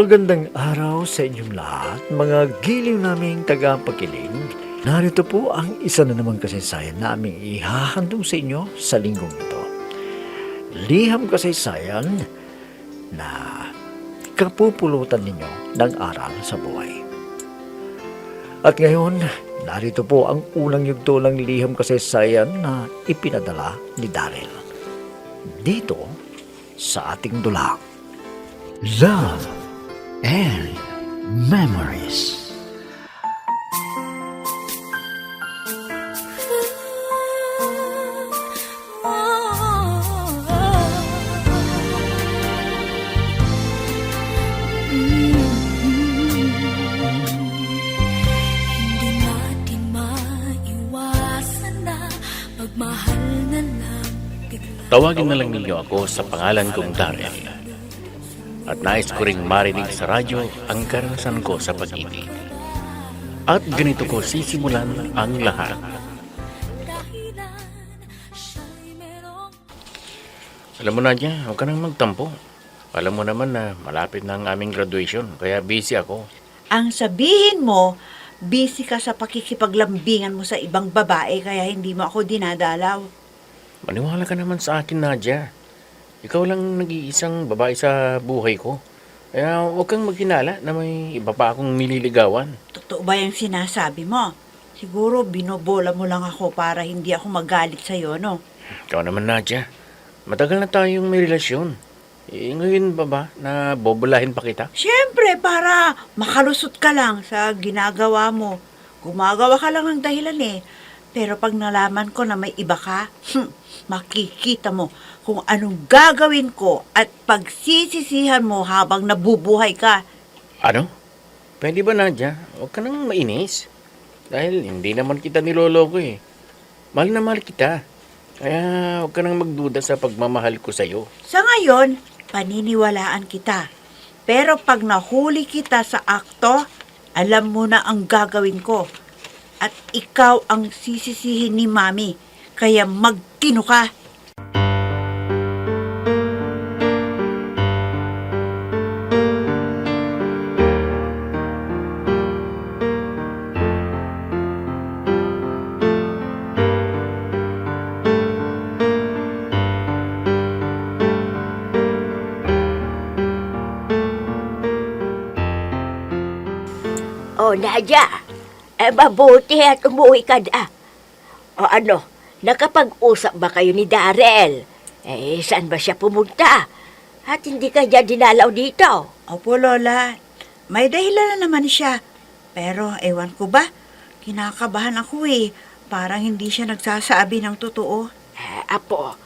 Magandang araw sa inyong lahat, mga giliw naming tagapakiling. Narito po ang isa na namang kasaysayan na aming ihahandog sa inyo sa linggong ito. Liham kasaysayan na kapupulutan ninyo ng aral sa buhay. At ngayon, narito po ang unang yugto ng liham kasaysayan na ipinadala ni Daryl. Dito sa ating dulang. Love and Memories. Hindi natin maiwasan na magmahal na lang bigla. Tawagin na lang ninyo ako sa pangalan kong Daryl. At nais ko ring marinig sa radyo ang karanasan ko sa pag-ibig. At ganito ko sisimulan ang lahat. Dahilan siya'y merong Alam mo Nadia, huwag ka nang magtampo. Alam mo naman na malapit na ang aming graduation, kaya busy ako. Ang sabihin mo, busy ka sa pakikipaglambingan mo sa ibang babae kaya hindi mo ako dinadalaw. Maniwala ka naman sa akin, Nadia. Ikaw lang nag-iisang babae sa buhay ko. Kaya huwag kang maghinala na may iba pa akong nililigawan. Totoo ba yung sinasabi mo? Siguro binobola mo lang ako para hindi ako magalit sa'yo, no? Ikaw naman, Nadia. Matagal na tayong may relasyon. Ngayon ba na bobolahin pa kita? Siyempre, para makalusot ka lang sa ginagawa mo. Gumagawa ka lang ng dahilan eh. Pero pag nalaman ko na may iba ka, makikita mo kung anong gagawin ko at pagsisisihan mo habang nabubuhay ka. Ano? Pwede ba, Nadia? Huwag ka nang mainis. Dahil hindi naman kita niloloko eh. Mahal na mahal kita. Kaya huwag ka nang magduda sa pagmamahal ko sa'yo. Sa ngayon, paniniwalaan kita. Pero pag nahuli kita sa akto, alam mo na ang gagawin ko. At ikaw ang sisisihin ni Mami. Kaya magtino ka. Oh, Nadia, mabuti at umuwi ka na. O ano, nakapag-usap ba kayo ni Daryl? Saan ba siya pumunta? At hindi ka niya dinalaw dito? Opo, Lola. May dahilan na naman siya. Pero ewan ko ba, kinakabahan ako eh. Parang hindi siya nagsasabi ng totoo. Apo,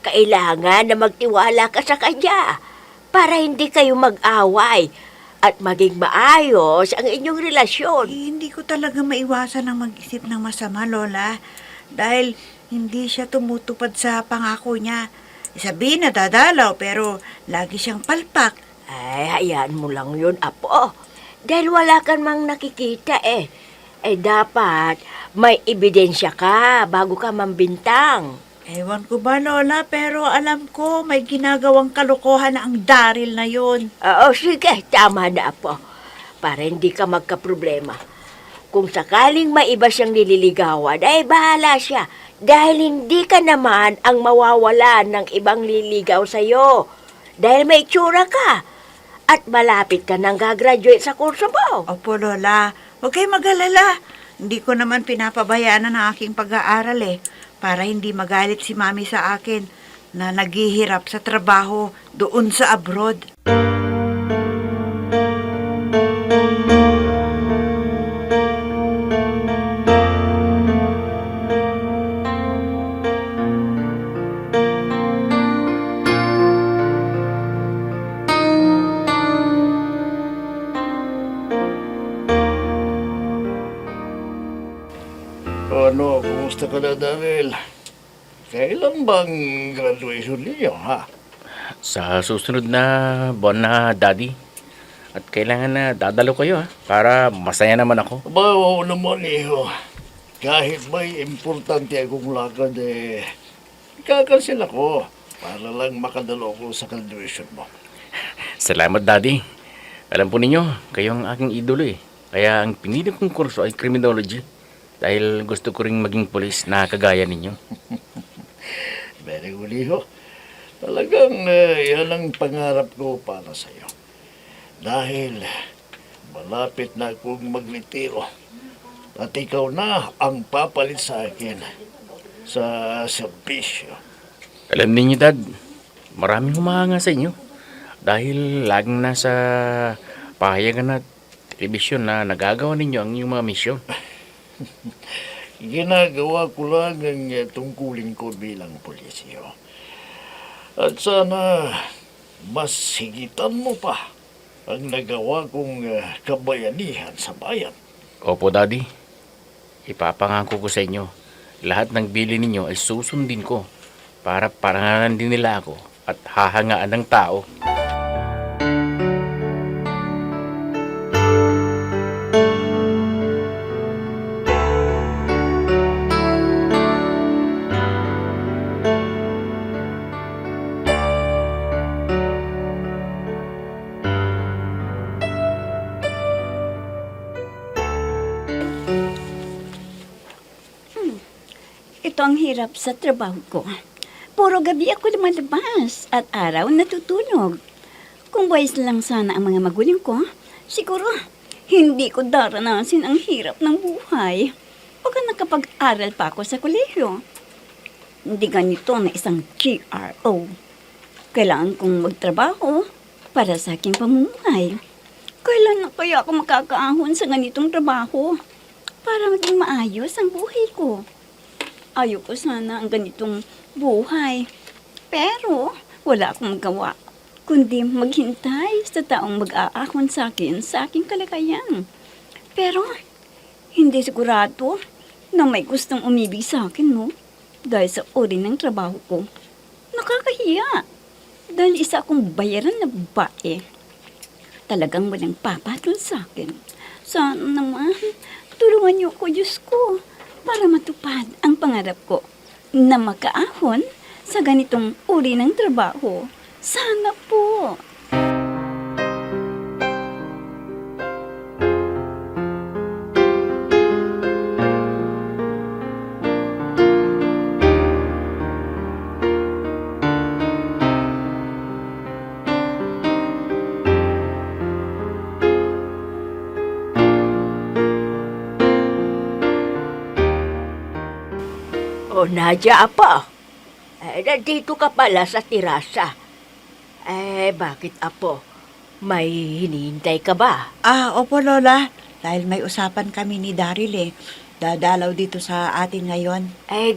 kailangan na magtiwala ka sa kanya para hindi kayo mag-away at maging maayos ang inyong relasyon. Hindi ko talaga maiwasan ang mag-isip ng masama, Lola. Dahil hindi siya tumutupad sa pangako niya. Sabihin na dadalaw pero lagi siyang palpak. Hayaan mo lang yun, Apo. Dahil wala kang mang nakikita eh. Dapat may ebidensya ka bago ka mambintang. Ewan ko ba, Lola, pero alam ko may ginagawang kalokohan na ang Daryl na yun. Oo, sige, tama na, Apo. Para hindi ka magkaproblema. Kung sakaling may iba siyang nililigawan, bahala siya. Dahil hindi ka naman ang mawawalan ng ibang liligaw sa'yo. Dahil may itsura ka. At malapit ka nang gagraduate sa kurso mo. Opo, Lola, huwag kayong mag-alala. Hindi ko naman pinapabayaan ang aking pag-aaral eh. Para hindi magalit si Mami sa akin na naghihirap sa trabaho doon sa abroad. Ano, kumusta ka na, Daryl? Kailan bang graduation niyo, ha? Sa susunod na buwan na, Daddy. At kailangan na dadalo kayo para masaya naman ako. Aba, oo naman, iho. Kahit may importante akong lakad, kakansil ako para lang makadalo ko sa graduation mo. Salamat, Daddy. Alam po ninyo, kayo ang aking idolo eh. Kaya ang pinili kong kurso ay criminology. Dahil gusto ko ring maging pulis na kagaya ninyo. Very good, hijo. Talagang yan ang pangarap ko para sa'yo. Dahil malapit na akong maglitiro. At ikaw na ang papalit sa akin sa serbisyo. Alam ninyo, Dad, maraming humahanga sa inyo. Dahil laging nasa pahayagan at telebisyon na nagagawa ninyo ang inyong mga misyon. Ginagawa ko lang ang tungkulin ko bilang pulisyo. At sana mas higitan mo pa ang nagawa kong kabayanihan sa bayan. Opo, Daddy. Ipapangako ko sa inyo. Lahat ng bili ninyo ay susundin ko para parangalan din nila ako at hahangaan ng tao. Ito ang hirap sa trabaho ko. Puro gabi ako lumalabas at araw natutulog. Kung wise lang sana ang mga magulang ko, siguro hindi ko daranasin ang hirap ng buhay. Baka nakapag-aral pa ako sa kolehiyo. Hindi ganito na isang GRO. Kailangan kong magtrabaho para sa aking pamumuhay. Kailan na kaya ako makakaahon sa ganitong trabaho para maging maayos ang buhay ko? Ayoko sana ang ganitong buhay. Pero wala akong magawa, kundi maghintay sa taong mag-aahon sa akin sa aking kalagayan. Pero hindi sigurado na may gustong umibig sa akin, no? Dahil sa uri ng trabaho ko. Nakakahiya. Dahil isa akong bayaran na babae. Talagang walang papatol sa akin. Sana naman, tulungan niyo ko, Diyos ko, para matupad ang pangarap ko na makaahon sa ganitong uri ng trabaho. Sana po. O, Nadia, apo? Nandito ka pala sa tirasa. Bakit, apo? May hinihintay ka ba? Opo, Lola. Dahil may usapan kami ni Daryl Dadalaw dito sa atin ngayon.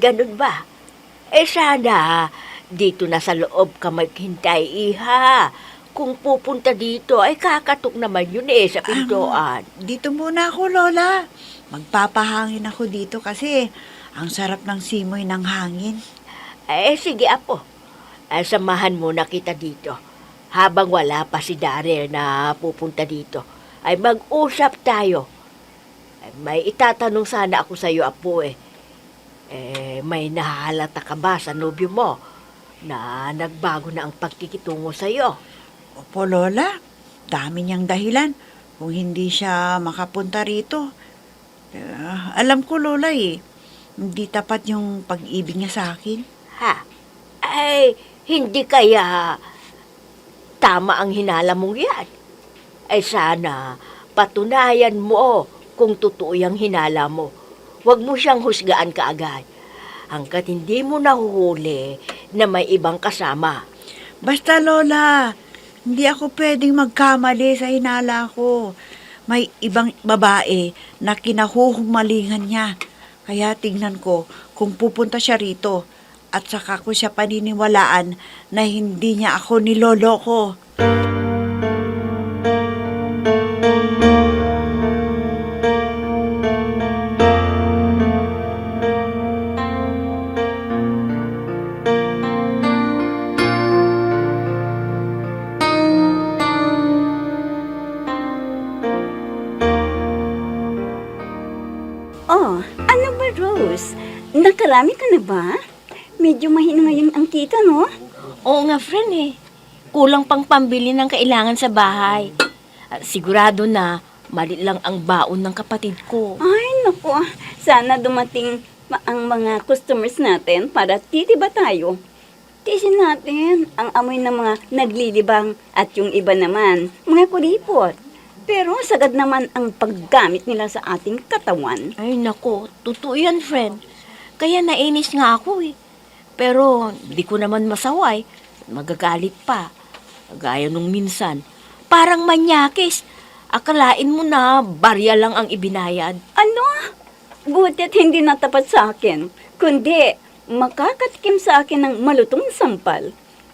Ganun ba? Sana, dito na sa loob ka maghintay, iha. Kung pupunta dito, ay kakatok naman yun sa pintuan. Dito muna ako, Lola. Magpapahangin ako dito kasi ang sarap ng simoy ng hangin. Sige, apo. Samahan muna kita dito. Habang wala pa si Daryl na pupunta dito, ay mag-usap tayo. May itatanong sana ako sa iyo, apo may nahalata ka ba sa nobyo mo na nagbago na ang pagkikitungo sa iyo? Opo, Lola. Dami niyang dahilan kung hindi siya makapunta rito. Alam ko, Lola, hindi tapat yung pag-ibig niya sa akin. Hindi kaya tama ang hinala mong yan? Sana patunayan mo kung totoo yung hinala mo. Huwag mo siyang husgaan kaagad. Hanggat hindi mo nahuhuli na may ibang kasama. Basta, Lola, hindi ako pwedeng magkamali sa hinala ko. May ibang babae na kinahuhumalingan niya. Kaya tingnan ko kung pupunta siya rito at saka ko siya paniniwalaan na hindi niya ako niloloko. Oh, ano ba, Rose? Nakarami ka na ba? Medyo mahina ngayon ang kita, no? Oo nga, friend Kulang pang pambili ng kailangan sa bahay. Sigurado na mali lang ang baon ng kapatid ko. Ay, naku. Sana dumating ang mga customers natin para titiba tayo. Tisin natin ang amoy ng mga naglilibang at yung iba naman, mga kuripot. Pero sagad naman ang paggamit nila sa ating katawan. Ay nako, totoo yan, friend. Kaya nainis nga ako eh. Pero di ko naman masaway. Magagalit pa. Gaya nung minsan. Parang manyakis. Akalain mo na barya lang ang ibinayad. Ano? Butit hindi natapat sa akin, kundi makakatikim sa akin ng malutong sampal.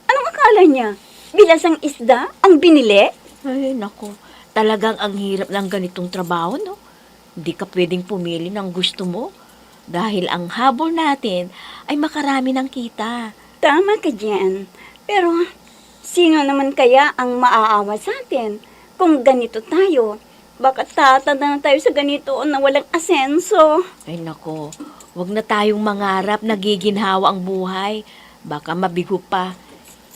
Anong akala niya? Bilasang isda ang binili? Ay nako, talagang ang hirap ng ganitong trabaho, no? Hindi ka pwedeng pumili ng gusto mo. Dahil ang habol natin ay makarami ng kita. Tama ka dyan. Pero sino naman kaya ang maaawa sa atin kung ganito tayo? Baka tatanda na tayo sa ganito na walang asenso. Ay nako, wag na tayong mangarap na giginhawa ang buhay. Baka mabigo pa.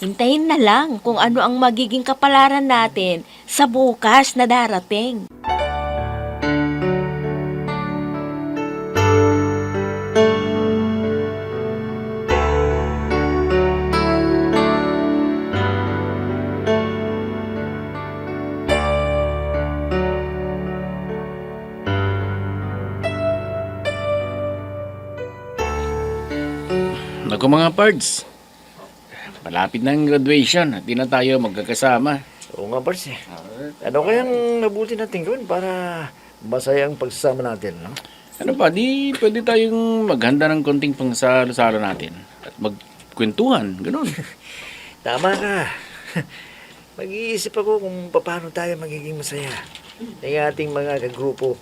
Hintayin na lang kung ano ang magiging kapalaran natin sa bukas na darating. Naku mga pards, malapit na ang graduation at di na tayo magkakasama. Oo nga, Bars. Ano kayang mabuti natin gawin para masaya ang pagsasama natin, no? Ano pa, di pwede tayong maghanda ng konting pangsalo-salo natin at magkwentuhan, ganun. Tama ka. Mag-iisip ako kung paano tayo magiging masaya ng ating mga kagrupo.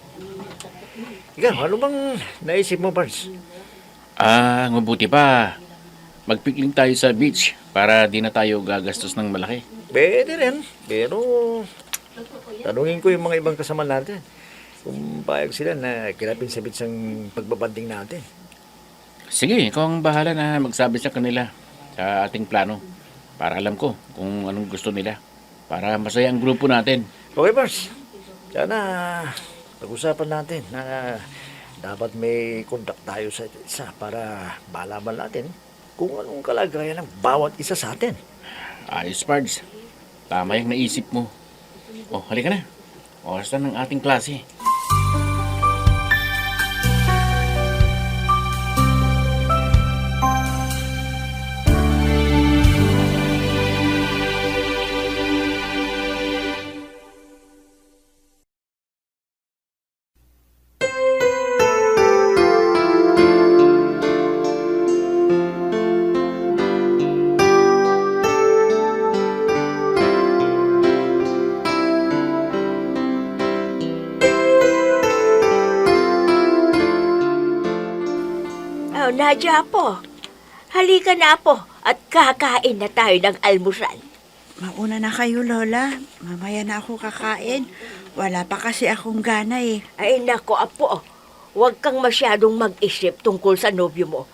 Ikaw, ano bang naisip mo, Bars? Mabuti pa. Magpikling tayo sa beach para di na tayo gagastos ng malaki. Pwede rin, pero tanungin ko yung mga ibang kasama natin kung payag sila na kirapin sa beach ang pagbabanding natin. Sige, ikaw ang bahala na magsabi sa kanila sa ating plano para alam ko kung anong gusto nila para masaya ang grupo natin. Okay, Bars. Sana pag-usapan natin na dapat may contact tayo sa isa para malaman natin kung anong kalagayan ng bawat isa sa atin. Ayos, Pards. Tama yung naisip mo. Oh, halika na. Oras na ng ating klase. Oh, Nadya po. Halika na po at kakain na tayo ng almusal. Mauna na kayo, Lola. Mamaya na ako kakain. Wala pa kasi akong gana eh. Ay nako, apo. Huwag kang masyadong mag-isip tungkol sa nobyo mo.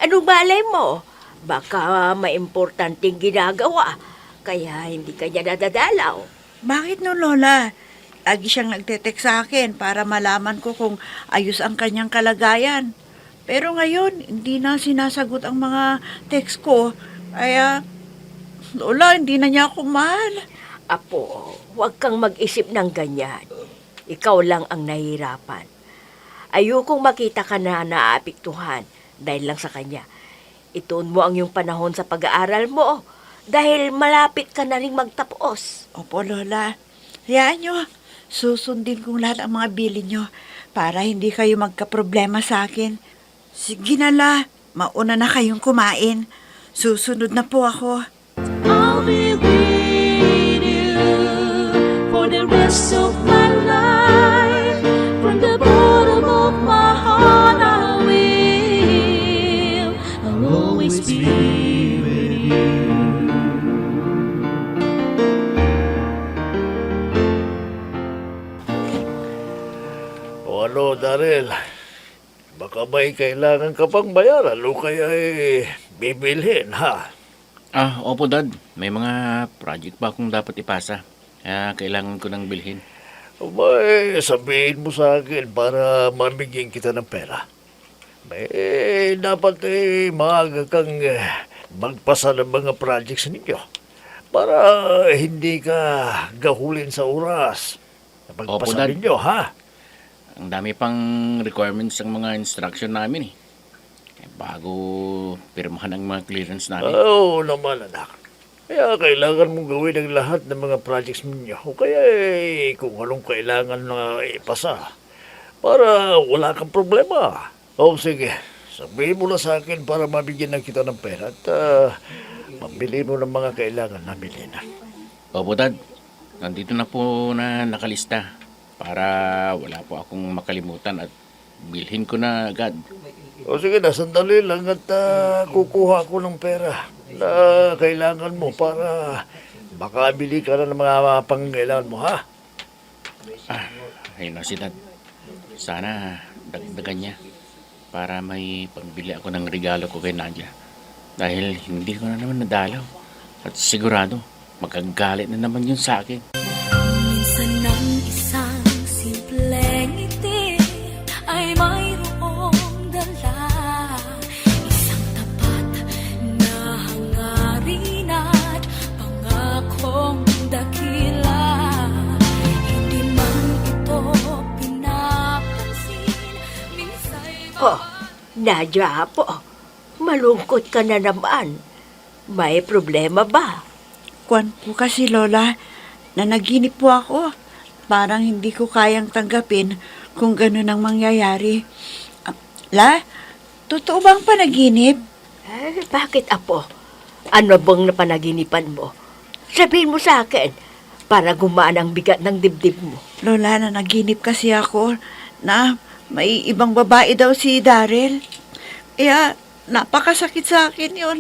Anong balay mo? Baka may importanteng ginagawa. Kaya hindi ka niya nadadalaw. Bakit no, Lola? Lagi siyang nagtetext sa akin para malaman ko kung ayos ang kanyang kalagayan. Pero ngayon, hindi na sinasagot ang mga text ko. Kaya, Lola, hindi na niya ako mahal. Apo, huwag kang mag-isip ng ganyan. Ikaw lang ang nahihirapan. Ayokong makita ka na naapektuhan dahil lang sa kanya. Ituon mo ang iyong panahon sa pag-aaral mo dahil malapit ka na rin magtapos. Opo, Lola. Hayaan niyo, susundin kong lahat ang mga bilin niyo para hindi kayo magkaproblema sa akin. Sige na, La. Mauna na kayong kumain. Susunod na po ako. I'll be with you for the rest of my life. From the bottom of my heart, I will. I'll always be with you. O ano, Daryl? Baka may kailangan ka pang bayaran o kaya bibilhin, ha? Opo, Dad. May mga project pa akong dapat ipasa. Kaya kailangan ko ng bilhin. May sabihin mo sa akin para mabigyan kita ng pera. Dapat maaga kang magpasa ng mga projects ninyo para hindi ka gahulin sa oras. Opo, Pagpasa Dad. ninyo, ha? Ang dami pang requirements ng mga instruction namin eh. Bago pirmahan ang mga clearance namin. Oo naman, anak. Kaya kailangan mong gawin ang lahat ng mga projects ninyo. O kaya kung anong kailangan na ipasa para wala kang problema. O sige, sabihin mo na sa akin para mabigyan na kita ng pera at pambili mo ng mga kailangan na bilhin. Opo, Dad. Nandito na po na nakalista para wala po akong makalimutan at bilhin ko na agad. O sige na, sandali lang at kukuha ko ng pera na kailangan mo para makabili ka na ng mga pangkailangan mo, ha? Ayun na si Dad. Sana dagdagan niya para may pambili ako ng regalo ko kay Nadia. Dahil hindi ko na naman nadalaw. At sigurado, magagalit na naman yun sa akin. Minsan ng isang simpleng ngiti ay mayroong dala. Isang tapat na hangarin at pangakong dakila. Hindi man ito pinapansin, minsa'y Oh, Nadia po, malungkot ka na naman. May problema ba? Kwan po kasi, Lola, na naginip po ako. Parang hindi ko kayang tanggapin kung gano'n ang mangyayari. Totoo bang panaginip? Bakit, Apo? Ano bang napanaginipan mo? Sabihin mo sa akin, para gumaan ang bigat ng dibdib mo. Lola, na naginip kasi ako na may ibang babae daw si Daryl. Kaya napakasakit sa akin yon.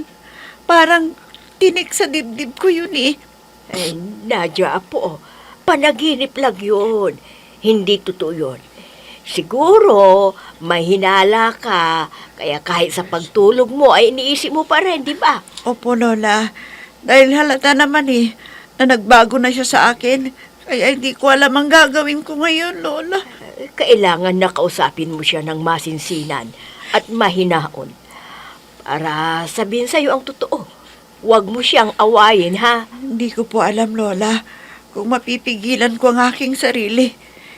Parang tinik sa dibdib ko yun eh. Nadia, Apo, panaginip lang yun. Hindi totoo yun. Siguro, may hinala ka, kaya kahit sa pagtulog mo ay iniisip mo pa rin, di ba? Opo, Lola. Dahil halata naman eh, na nagbago na siya sa akin. Kaya hindi ko alam ang gagawin ko ngayon, Lola. Kailangan na kausapin mo siya ng masinsinan at mahinaon. Para sabihin sa'yo ang totoo. Huwag mo siyang awayin, ha? Hindi ko po alam, Lola, kung mapipigilan ko ang aking sarili.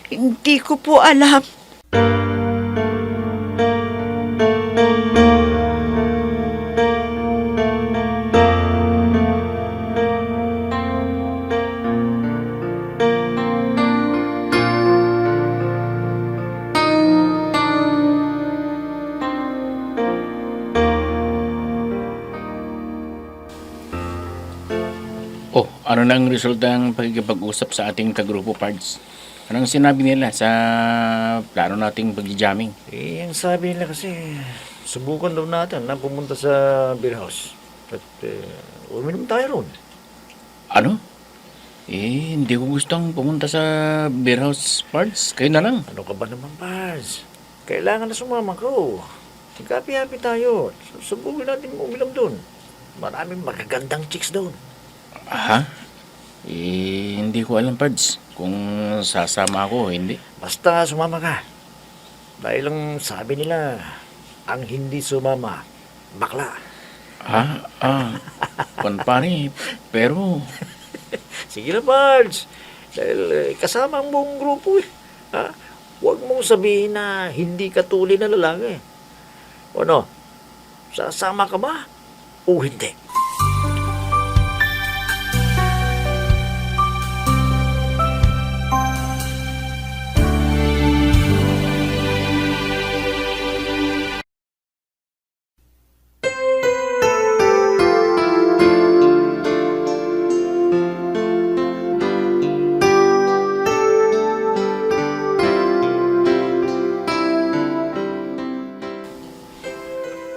Hindi ko po alam. Oh, ano nang resulta ng pagkikipag-usap sa ating kagrupo, Pards? Anong sinabi nila sa plano nating pag-jamming? Ang sabi nila kasi, subukan daw natin na pumunta sa beer house. At uminom tayo ron. Ano? Hindi ko gustong pumunta sa beer house, Pards. Kayo na lang. Ano ka ba naman, Paz? Kailangan na sumama ko. Happy-happy tayo. Subukan natin uminom doon. Maraming magagandang chicks doon. Ha? Hindi ko alam, Pards. Kung sasama ako o hindi. Basta sumama ka. Dahil lang sabi nila, ang hindi sumama, bakla. Pare, pero Sige na, Pards. Dahil kasama ang buong grupo eh. Ha? Huwag mong sabihin na hindi ka tuli na lalaki. O ano? Sasama ka ba? O hindi?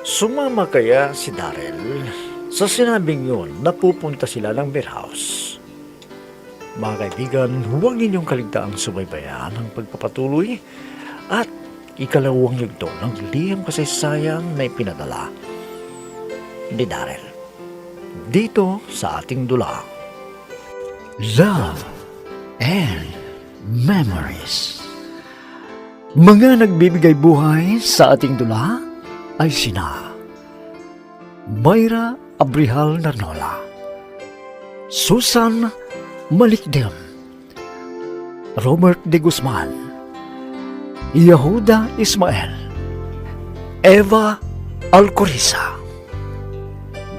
Sumama kaya si Daryl sa sinabing yun na pupunta sila ng beer house. Mga kaibigan, huwag ninyong kaligtaang subaybayan ang pagpapatuloy at ikalawang yugto ng liham kasaysayan na ipinadala ni Daryl dito sa ating dula. Love and Memories. Mga nagbibigay buhay sa ating dula ay sina Mayra Abrihal Narnola, Susan Malikdem, Robert de Guzman, Yehuda Ismael, Eva Alcoriza,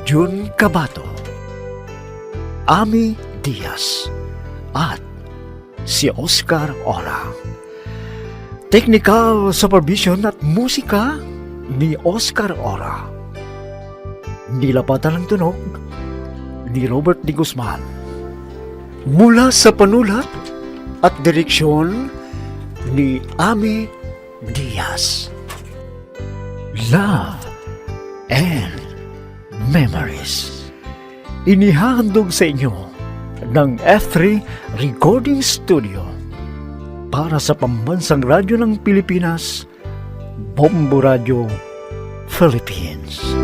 Jun Cabato, Ami Diaz, at si Oscar Ora. Technical supervision at musika ni Oscar Ora. Nilapatan ng tunog ni Robert de Guzman. Mula sa panulat at direksyon ni Ami Diaz. Love and Memories. Inihahandog sa inyo ng F3 Recording Studio para sa Pambansang Radyo ng Pilipinas, Bombo Radio, Philippines.